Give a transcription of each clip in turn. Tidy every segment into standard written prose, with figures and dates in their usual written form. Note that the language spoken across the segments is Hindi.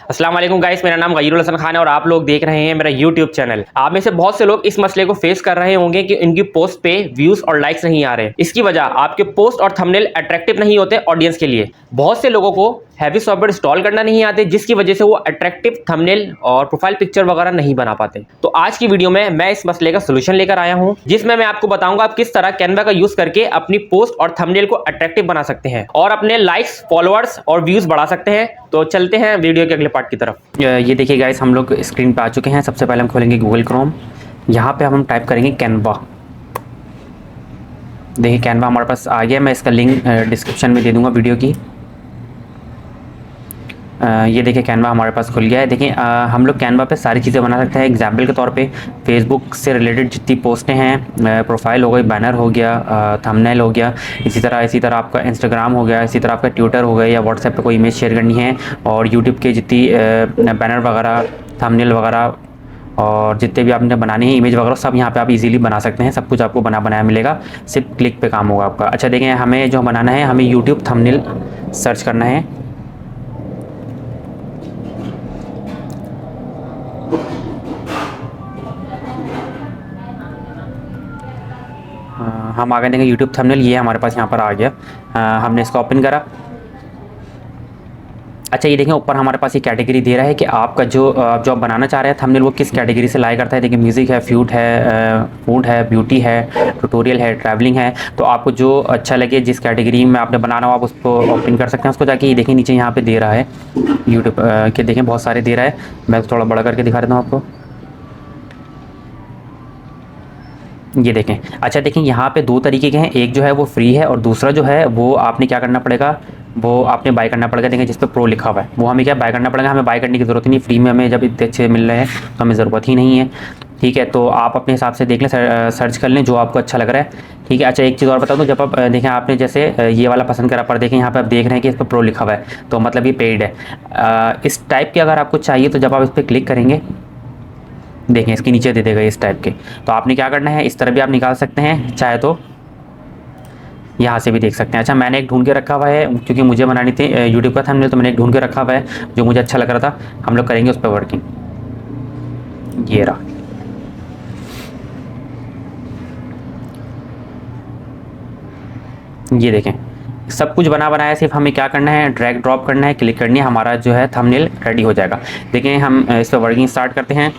अस्सलाम वालेकुम गाइस, मेरा नाम गय्यूरुल हसन खान है और आप लोग देख रहे हैं मेरा यूट्यूब चैनल। आप में से बहुत से लोग इस मसले को फेस कर रहे होंगे कि इनकी पोस्ट पे व्यूज और लाइक्स नहीं आ रहे। इसकी वजह आपके पोस्ट और थंबनेल अट्रैक्टिव नहीं होते ऑडियंस के लिए। बहुत से लोगों को हैवी सॉफ्टवेयर इंस्टॉल करना नहीं आते, जिसकी वजह से वो अट्रैक्टिव थंबनेल और प्रोफाइल पिक्चर वगैरह नहीं बना पाते। तो आज की वीडियो में मैं इस मसले का सोल्यूशन लेकर आया हूं, जिसमें मैं आपको बताऊंगा आप किस तरह कैनवा का यूज करके अपनी पोस्ट और थंबनेल को अट्रैक्टिव बना सकते हैं और अपने लाइक्स, फॉलोअर्स और व्यूज बढ़ा सकते हैं। तो चलते हैं वीडियो के अगले पार्ट की तरफ। ये देखिए गाइस, हम लोग स्क्रीन पे आ चुके हैं। सबसे पहले हम खोलेंगे गूगल क्रोम। यहाँ पे हम टाइप करेंगे कैनवा। देखिए कैनवा हमारे पास आ गया। मैं इसका लिंक डिस्क्रिप्शन में दे दूंगा वीडियो की। ये देखिए कैनवा हमारे पास खुल गया है। देखिए हम लोग कैनवा पे सारी चीज़ें बना सकते हैं। एग्जाम्पल के तौर पे फेसबुक से रिलेटेड जितनी पोस्टें हैं, प्रोफाइल हो गई, बैनर हो गया, थंबनेल हो गया, इसी तरह आपका इंस्टाग्राम हो गया, इसी तरह आपका ट्विटर हो गया, या व्हाट्सएप पे कोई इमेज शेयर करनी है, और यूट्यूब के जितनी बैनर वगैरह, थंबनेल वगैरह और जितने भी आपने बनाने हैं इमेज वगैरह, सब यहाँ पे आप इजीली बना सकते हैं। सब कुछ आपको बनाया मिलेगा, सिर्फ क्लिक पे काम होगा आपका। अच्छा देखें, हमें जो बनाना है, हमें यूट्यूब थंबनेल सर्च करना है। हम आगे देखेंगे यूट्यूब थंबनेल, ये हमारे पास यहाँ पर आ गया। हमने इसको ओपन करा। अच्छा ये देखें ऊपर हमारे पास ये कैटेगरी दे रहा है कि आपका जो आप बनाना चाह रहे हैं थंबनेल, वो किस कैटेगरी से लाया करता है। देखिए म्यूज़िक है, फूड है, ब्यूटी है, ट्यूटोरियल है, ट्रैवलिंग है। तो आपको जो अच्छा लगे, जिस कैटेगरी में आपने बनाना हो, आप उसको ओपन कर सकते हैं। उसको जाके ये देखें नीचे यहाँ पे दे रहा है यूट्यूब के, देखें बहुत सारे दे रहा है। मैं थोड़ा बड़ा करके दिखा देता हूँ आपको। ये देखें। अच्छा देखें यहाँ पे दो तरीके के हैं, एक जो है वो फ्री है और दूसरा जो है वो आपने क्या करना पड़ेगा, वो आपने बाय करना पड़ेगा। देखें जिस पे प्रो लिखा हुआ है, वो हमें क्या बाय करना पड़ेगा। हमें बाय करने की ज़रूरत नहीं, फ्री में हमें जब इतने अच्छे मिल रहे हैं तो हमें ज़रूरत ही नहीं है। ठीक है, तो आप अपने हिसाब से देख लें, सर्च कर लें जो आपको अच्छा लग रहा है। ठीक है। अच्छा एक चीज़ और बता दूँ, जब आप देखें आपने जैसे ये वाला पसंद करा, पर देखें यहाँ पर आप देख रहे हैं कि इस पर प्रो लिखा हुआ है, तो मतलब ये पेड है। इस टाइप के अगर आपको चाहिए तो जब आप इस पर क्लिक करेंगे, देखें इसके नीचे दे देगा इस टाइप के। तो आपने क्या करना है, इस तरह भी आप निकाल सकते हैं, चाहे तो यहाँ से भी देख सकते हैं। अच्छा मैंने एक ढूंढ के रखा हुआ है, क्योंकि मुझे बनानी थी यूट्यूब का थंबनेल, तो मैंने एक ढूंढ के रखा हुआ है जो मुझे अच्छा लग रहा था। हम लोग करेंगे उस पर वर्किंग। ये रहा। ये देखें सब कुछ बना बनाया, सिर्फ हमें क्या करना है, ड्रैग ड्रॉप करना है, क्लिक करनी है, हमारा जो है थंबनेल रेडी हो जाएगा। देखें हम इस पर वर्किंग स्टार्ट करते हैं।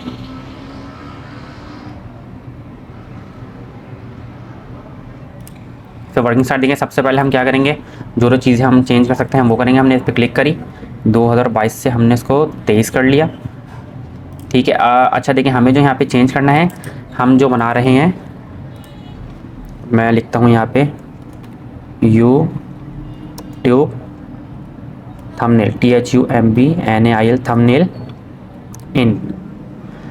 तो वर्किंग स्टार्ट देंगे। सबसे पहले हम क्या करेंगे, जो जो चीज़ें हम चेंज कर सकते हैं हम वो करेंगे। हमने इस पर क्लिक करी, 2022 से हमने इसको 23 कर लिया। ठीक है। अच्छा देखिए हमें जो यहाँ पे चेंज करना है, हम जो बना रहे हैं, मैं लिखता हूँ यहाँ पे यूट्यूब थंबनेल, THUMBNAIL थंबनेल इन।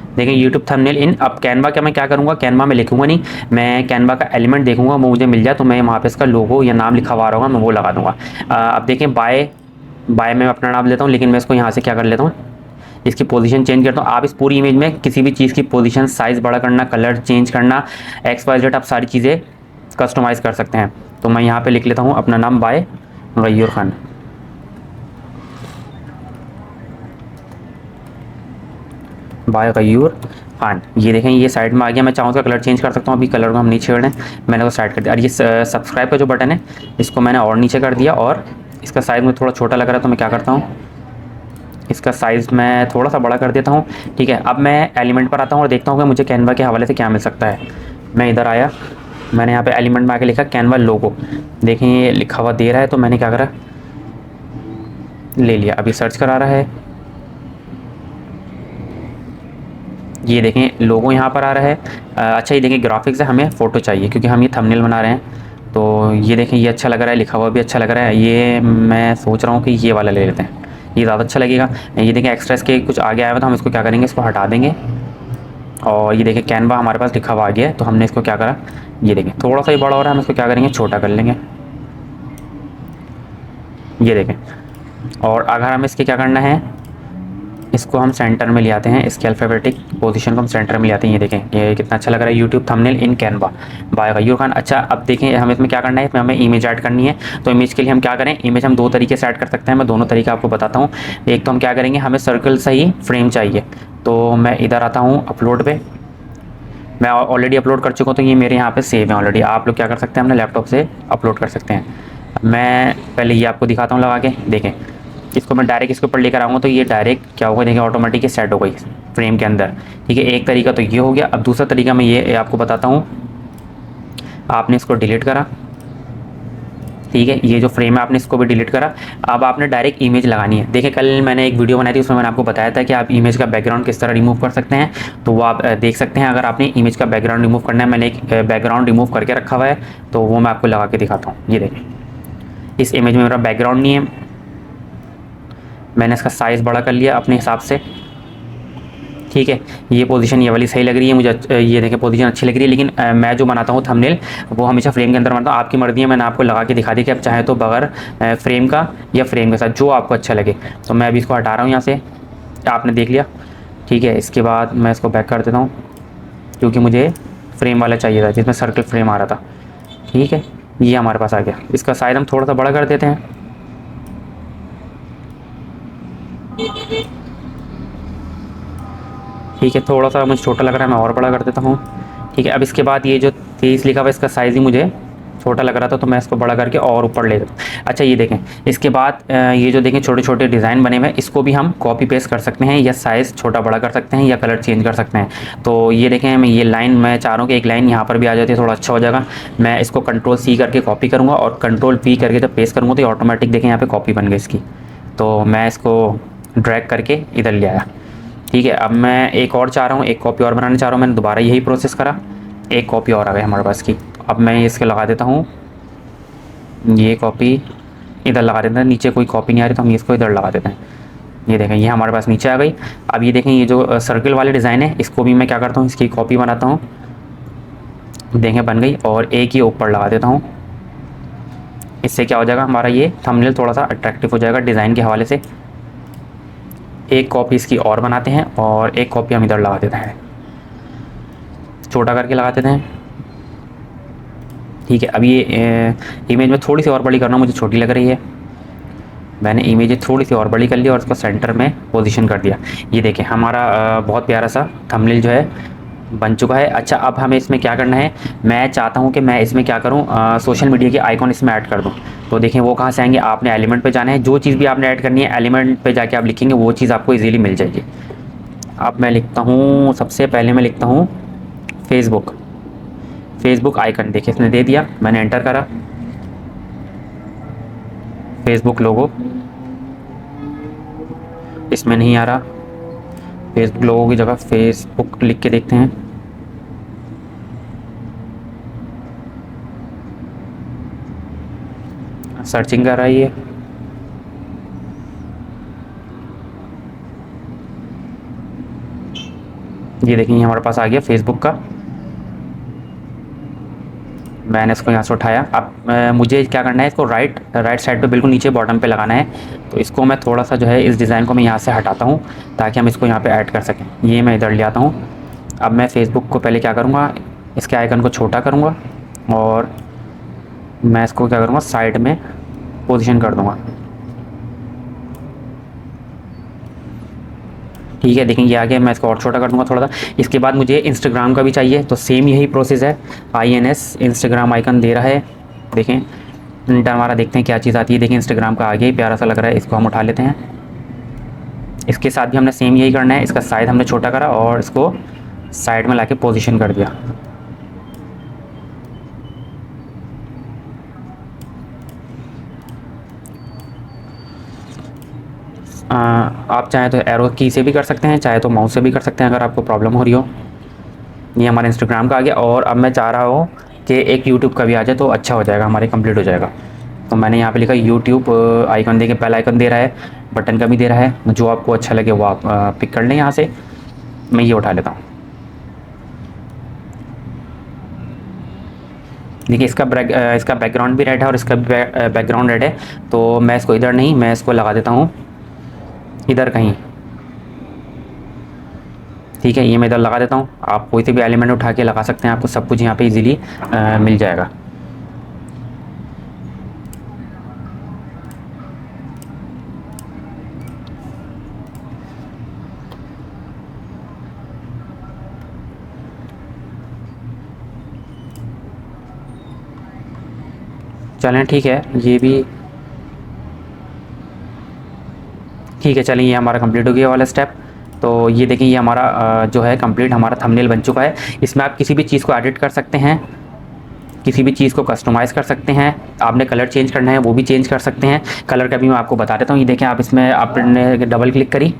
देखिए यूट्यूब थंबनेल इन। अब कैनवा का मैं क्या करूँगा, कैनवा में लिखूँगा नहीं, मैं कैनवा का एलिमेंट देखूँगा, वो मुझे मिल जाए तो मैं वहाँ पे इसका लोगो या नाम लिखा हुआ होगा, मैं वो लगा दूँगा। अब देखें बाय में अपना नाम लेता हूँ, लेकिन मैं इसको यहाँ से क्या कर लेता हूँ, इसकी पोजीशन चेंज करता हूँ। आप इस पूरी इमेज में किसी भी चीज़ की पोजीशन, साइज़ बड़ा करना, कलर चेंज करना, XYZ आप सारी चीज़ें कस्टमाइज़ कर सकते हैं। तो मैं यहाँ पर लिख लेता हूँ अपना नाम बाय गय्यूर खान। बाय गय्यूर खान। ये देखें ये साइड में आ गया। मैं चाहूँ तो कलर चेंज कर सकता हूँ, अभी कलर को हम नहीं छेड़ रहे हैं, मैंने वो साइड कर दिया। और ये सब्सक्राइब का जो बटन है, इसको मैंने और नीचे कर दिया, और इसका साइज़ मुझे थोड़ा छोटा लग रहा है तो मैं क्या करता हूँ, इसका साइज़ मैं थोड़ा सा बड़ा कर देता हूँ। ठीक है। अब मैं एलिमेंट पर आता हूँ और देखता हूँ कि मुझे कैनवा के हवाले से क्या मिल सकता है। मैं इधर आया, मैंने यहाँ पर एलिमेंट में आके लिखा कैनवा लोगो। देखें ये लिखा हुआ दे रहा है, तो मैंने क्या करा, ले लिया। अभी सर्च करा रहा है, ये देखें लोगो यहाँ पर आ रहा है। अच्छा ये देखें ग्राफिक्स है, हमें फ़ोटो चाहिए क्योंकि हम ये थंबनेल बना रहे हैं। तो ये देखें ये अच्छा लग रहा है, लिखा हुआ भी अच्छा लग रहा है। ये मैं सोच रहा हूँ कि ये वाला ले लेते हैं, ये ज़्यादा अच्छा लगेगा। ये देखें एक्स्ट्रास के कुछ आगे आया हुआ, तो हम इसको क्या करेंगे, इसको हटा देंगे। और ये देखें कैनवा हमारे पास लिखा हुआ आ गया है, तो हमने इसको क्या करा, ये देखें थोड़ा सा ही बड़ा हो रहा है, हम इसको क्या करेंगे, छोटा कर लेंगे। ये देखें। और अगर हमें इसके क्या करना है, इसको हम सेंटर में ले आते हैं, इसके अल्फ़ाबेटिक पोजीशन को हम सेंटर में ले आते हैं। ये देखें ये कितना अच्छा लग रहा है, YouTube thumbnail in Canva by Ghayoor Khan. अच्छा अब देखें हमें इसमें क्या करना है, इसमें हमें इमेज ऐड करनी है। तो इमेज के लिए हम क्या करें, इमेज हम दो तरीके से ऐड कर सकते हैं, मैं दोनों तरीके आपको बताता हूँ। एक तो हम क्या करेंगे, हमें सर्कल सही फ्रेम चाहिए, तो मैं इधर आता हूँ अपलोड पे, मैं ऑलरेडी अपलोड कर चुका हूँ, तो ये मेरे यहाँ पे सेव है ऑलरेडी। आप लोग क्या कर सकते हैं, अपने लैपटॉप से अपलोड कर सकते हैं। मैं पहले ये आपको दिखाता हूँ लगा के, देखें इसको मैं डायरेक्ट इसके ऊपर लेकर आऊँगा तो ये डायरेक्ट क्या होगा, देखिए ऑटोमेटिक सेट हो गई फ्रेम के अंदर। ठीक है, एक तरीका तो ये हो गया। अब दूसरा तरीका मैं ये आपको बताता हूँ। आपने इसको डिलीट करा, ठीक है, ये जो फ्रेम है आपने इसको भी डिलीट करा। अब आपने डायरेक्ट इमेज लगानी है। देखिए कल मैंने एक वीडियो बनाई थी, उसमें मैंने आपको बताया था कि आप इमेज का बैकग्राउंड किस तरह रिमूव कर सकते हैं, तो वो आप देख सकते हैं। अगर आपने इमेज का बैकग्राउंड रिमूव करना है, मैंने एक बैकग्राउंड रिमूव करके रखा हुआ है, तो वो मैं आपको लगा के दिखाता हूँ। ये देखें इस इमेज में मेरा बैकग्राउंड नहीं है, मैंने इसका साइज़ बड़ा कर लिया अपने हिसाब से। ठीक है, ये पोजीशन ये वाली सही लग रही है मुझे, ये देखें पोजीशन अच्छी लग रही है। लेकिन मैं जो बनाता हूँ थंबनेल वो हमेशा फ्रेम के अंदर बनाता हूँ। आपकी मर्ज़ी है, मैंने आपको लगा के दिखा दी कि आप चाहें तो बगैर फ्रेम का या फ्रेम के साथ, जो आपको अच्छा लगे। तो मैं अभी इसको हटा रहा हूँ यहाँ से, आपने देख लिया। ठीक है, इसके बाद मैं इसको बैक कर देता हूँ, क्योंकि मुझे फ्रेम वाला चाहिए था जिसमें सर्कल फ्रेम आ रहा था। ठीक है, ये हमारे पास आ गया। इसका साइज़ हम थोड़ा सा बड़ा कर देते हैं। ठीक है, थोड़ा सा मुझे छोटा लग रहा है, मैं और बड़ा कर देता हूँ। ठीक है, अब इसके बाद ये जो 30 लिखा हुआ है, इसका साइज़ ही मुझे छोटा लग रहा था, तो मैं इसको बड़ा करके और ऊपर ले देता हूँ। अच्छा ये देखें, इसके बाद ये जो देखें छोटे छोटे डिज़ाइन बने हुए हैं, इसको भी हम कॉपी पेस्ट कर सकते हैं, या साइज़ छोटा बड़ा कर सकते हैं, या कलर चेंज कर सकते हैं। तो ये देखें, मैं ये लाइन मैं चाह रहा हूँ कि एक लाइन यहाँ पर भी आ जाती है, थोड़ा अच्छा हो जाएगा। मैं इसको Ctrl+C करके कॉपी करूँगा, और Ctrl+V करके जब पेस्ट करूँगा तो ये ऑटोमेटिक देखें यहाँ पर कॉपी बन गई इसकी। तो मैं इसको ड्रैग करके इधर ले आया। ठीक है, अब मैं एक और चाह रहा हूँ, एक कॉपी और बनाना चाह रहा हूँ। मैंने दोबारा यही प्रोसेस करा, एक कॉपी और आ गई हमारे पास की। अब मैं इसके लगा देता हूँ, ये कॉपी इधर लगा देते हैं। नीचे कोई कॉपी नहीं आ रही तो हम इसको इधर लगा देते हैं। ये देखें ये हमारे पास नीचे आ गई। अब ये देखें, ये जो सर्कल वाले डिज़ाइन है, इसको भी मैं क्या करता हूँ, इसकी कॉपी बनाता हूँ। देखें बन गई, और एक ही ऊपर लगा देता हूँ। इससे क्या हो जाएगा, हमारा ये थंबनेल थोड़ा सा अट्रैक्टिव हो जाएगा डिज़ाइन के हवाले से। एक कॉपी इसकी और बनाते हैं, और एक कॉपी हम इधर लगा देते हैं, छोटा करके लगा देते हैं। ठीक है, अब ये इमेज में थोड़ी सी और बड़ी करना, मुझे छोटी लग रही है। मैंने इमेज थोड़ी सी और बड़ी कर ली और उसको सेंटर में पोजीशन कर दिया। ये देखें हमारा बहुत प्यारा सा थंबनेल जो है बन चुका है। अच्छा अब हमें इसमें क्या करना है, मैं चाहता हूँ कि मैं इसमें क्या करूँ, सोशल मीडिया के आइकॉन इसमें ऐड कर दूँ। तो देखें वो कहाँ से आएंगे, आपने एलिमेंट पे जाना है, जो चीज़ भी आपने ऐड करनी है एलिमेंट पे जाके आप लिखेंगे, वो चीज़ आपको इजीली मिल जाएगी। अब मैं लिखता हूँ, सबसे पहले मैं लिखता हूँ फेसबुक आइकन। देखिए इसने दे दिया, मैंने एंटर करा, फेसबुक लोगो इसमें नहीं आ रहा। फेसबुक लोगों की जगह फेसबुक लिख के देखते हैं। सर्चिंग कर रहा है ये देखिए हमारे पास आ गया फेसबुक का। मैंने इसको यहाँ से उठाया। अब मुझे क्या करना है, इसको राइट साइड पे बिल्कुल नीचे बॉटम पे लगाना है। तो इसको मैं थोड़ा सा जो है इस डिज़ाइन को मैं यहाँ से हटाता हूँ, ताकि हम इसको यहाँ पे ऐड कर सकें। ये मैं इधर ले आता हूँ। अब मैं फेसबुक को पहले क्या करूँगा, इसके आइकन को छोटा करूँगा, और मैं इसको क्या करूँगा, साइड में पोजीशन कर दूँगा। ठीक है, देखें ये आ गया। मैं इसको और छोटा कर दूँगा थोड़ा सा। इसके बाद मुझे इंस्टाग्राम का भी चाहिए, तो सेम यही प्रोसेस है। INS इंस्टाग्राम आइकन दे रहा है। देखें इंटर हमारा, देखते हैं क्या चीज़ आती है। देखें इंस्टाग्राम का आ गया, प्यारा सा लग रहा है, इसको हम उठा लेते हैं। इसके साथ भी हमने सेम यही करना है। इसका साइज़ हमने छोटा करा और इसको साइड में ला के पोजिशन कर दिया। आप चाहें तो एरो की से भी कर सकते हैं, चाहे तो माउस से भी कर सकते हैं, अगर आपको प्रॉब्लम हो रही हो। ये हमारा इंस्टाग्राम का आ गया, और अब मैं चाह रहा हूँ कि एक यूट्यूब का भी आ जाए तो अच्छा हो जाएगा, हमारे कंप्लीट हो जाएगा। तो मैंने यहाँ पे लिखा यूट्यूब आइकन, देखिए पहला आइकन दे रहा है, बटन का भी दे रहा है। जो आपको अच्छा लगे वो आप पिक कर लें यहाँ से। मैं ये उठा लेता हूँ। देखिए इसका बैकग्राउंड भी रेड है और इसका भी बैकग्राउंड रेड है। तो मैं इसको इधर नहीं, मैं इसको लगा देता हूँ इधर कहीं। ठीक है, ये मैं इधर लगा देता हूँ। आप कोई से भी एलिमेंट उठा के लगा सकते हैं, आपको सब कुछ यहाँ पे इजीली मिल जाएगा। चलें ठीक है, ये भी ठीक है। चलें, ये हमारा कंप्लीट हो गया वाला स्टेप। तो ये देखिए, ये हमारा जो है कंप्लीट हमारा थंबनेल बन चुका है। इसमें आप किसी भी चीज़ को एडिट कर सकते हैं, किसी भी चीज़ को कस्टमाइज़ कर सकते हैं। आपने कलर चेंज करना है वो भी चेंज कर सकते हैं। कलर का भी मैं आपको बता देता हूँ। ये देखें, आप इसमें आपने डबल क्लिक करी,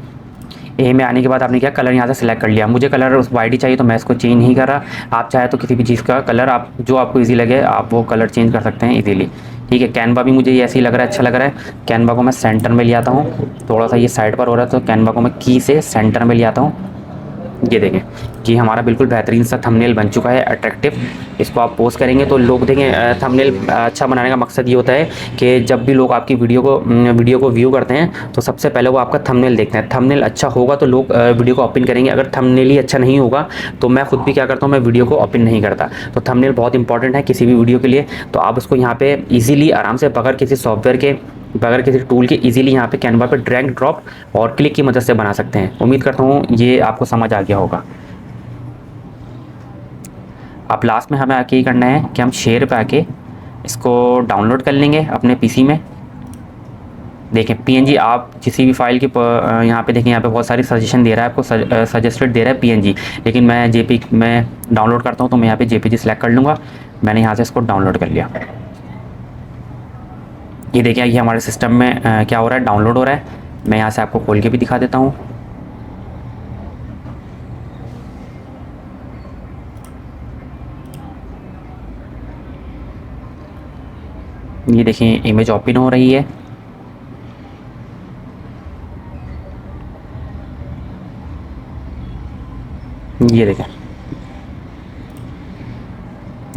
ए में आने के बाद आपने क्या कलर यहाँ से सिलेक्ट कर लिया। मुझे कलर उस वाइट ही चाहिए तो मैं इसको चेंज नहीं कर रहा। आप चाहे तो किसी भी चीज़ का कलर आप जो आपको ईजी लगे आप वो कलर चेंज कर सकते हैं ईजीली। ठीक है, कैनवा भी मुझे ये ऐसे ही लग रहा है, अच्छा लग रहा है। कैनवा को मैं सेंटर में ले आता हूँ, थोड़ा सा ये साइड पर हो रहा है तो कैनवा को मैं की से सेंटर में ले आता हूँ। ये देखें, ये हमारा बिल्कुल बेहतरीन सा थंबनेल बन चुका है, अट्रैक्टिव। इसको आप पोस्ट करेंगे तो लोग देखें। थंबनेल अच्छा बनाने का मकसद ये होता है कि जब भी लोग आपकी वीडियो को व्यू करते हैं तो सबसे पहले वो आपका थंबनेल देखते हैं। थंबनेल अच्छा होगा तो लोग वीडियो को ओपन करेंगे। अगर थंबनेल ही अच्छा नहीं होगा तो मैं खुद भी क्या करता हूँ, मैं वीडियो को ओपन नहीं करता। तो थंबनेल बहुत इंपॉर्टेंट है किसी भी वीडियो के लिए। तो आप उसको यहाँ पे ईजिली आराम से बगैर किसी सॉफ्टवेयर के, बगैर किसी टूल के इजीली यहाँ पे कैनवा पे ड्रैग ड्रॉप और क्लिक की मदद से बना सकते हैं। उम्मीद करता हूँ ये आपको समझ आ गया होगा। अब लास्ट में हमें आके ही करना है कि हम शेयर पे आके इसको डाउनलोड कर लेंगे अपने पीसी में। देखें पीएनजी, आप किसी भी फाइल की यहाँ पे देखें, यहाँ पे बहुत सारी सजेशन दे रहा है आपको, सजेस्टेड दे रहा है पीएनजी, लेकिन मैं जेपीजी में डाउनलोड करता हूँ तो मैं यहाँ पे जेपीजी सेलेक्ट कर लूँगा। मैंने यहाँ से इसको डाउनलोड कर लिया। ये देखिए, ये हमारे सिस्टम में क्या हो रहा है, डाउनलोड हो रहा है। मैं यहाँ से आपको खोल के भी दिखा देता हूँ। ये देखिए, इमेज ओपन हो रही है। ये देखें,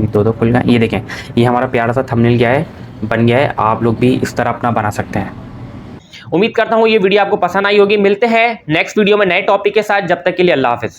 ये दो खुल गया। ये देखें, ये हमारा प्यारा सा थंबनेल क्या है, बन गया है। आप लोग भी इस तरह अपना बना सकते हैं। उम्मीद करता हूँ ये वीडियो आपको पसंद आई होगी। मिलते हैं नेक्स्ट वीडियो में नए टॉपिक के साथ। जब तक के लिए अल्लाह हाफिज़।